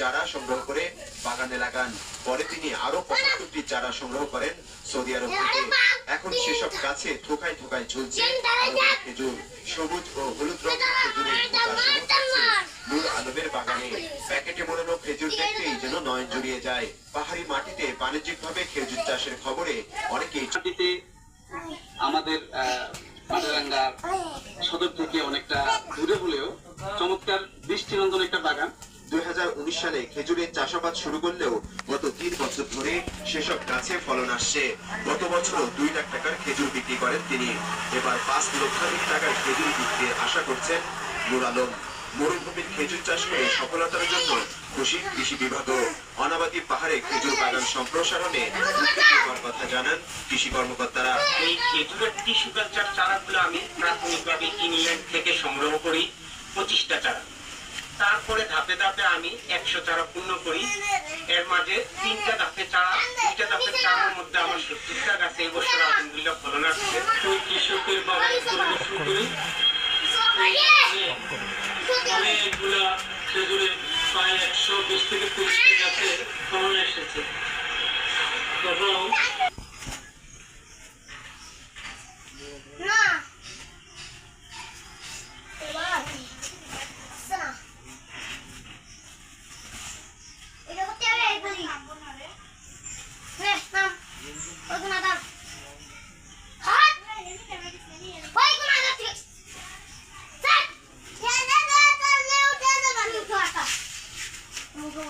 চারা সংগ্রহ করে বাগানে লাগান। পরে তিনি আরো 75টি চারা সংগ্রহ করেন সৌদি আরব থেকে। এখন সেসব গাছে থোকায় থোকায় ঝুলছে খেজুর। সবুজ ও হলুদ রঙের খেজুরের নূর আলমের বাগানে প্যাকেটে মোড়ানো খেজুর দেখতেই যেন নয়ন জুড়িয়ে যায়। পাহাড়ি মাটিতে বাণিজ্যিকভাবে খেজুর চাষের খবরে অনেকেই আমাদের মাটারাঙ্গা সদর থেকে অনেকটা দূরে হলেও চমৎকার দৃষ্টিনন্দন একটা বাগান। 2019 সালে খেজুরের চাষাবাদ শুরু করলেও গত 3 বছর ধরে সেসব গাছে ফলন আসছে। গত বছরও 2 লাখ টাকার খেজুর বিক্রি করেন তিনি। এবার 5 লক্ষাধিক টাকার খেজুর বিক্রির আশা করছেন নূর আলম। মরুভূমির খেজুর চাষ করে সফলতার জন্য খুশি কৃষি বিভাগও। অনাবাদী পাহাড়ে খেজুর বাগান সম্প্রসারণে উদ্যোগী কথা জানান কৃষি কর্মকর্তারা। এই খেজুরের টিস্যু কালচার চারাগুলো আমি প্রাথমিকভাবে ইংল্যান্ড থেকে সংগ্রহ করি 25টা চারা। তারপরে ধাপে ধাপে আমি 100 চারা পূর্ণ করি। এর মাঝে 3টা ধাপের চারার মধ্যে আমার 70টা গাছে এই বছর আলহামদুলিল্লাহ ফলন আসছে। ওই কৃষকের বাগান শুরু করি। অনেকগুলা খেজুরে প্রায় 120 থেকে 30টা গাছে ফলন এসেছে। তখন Go.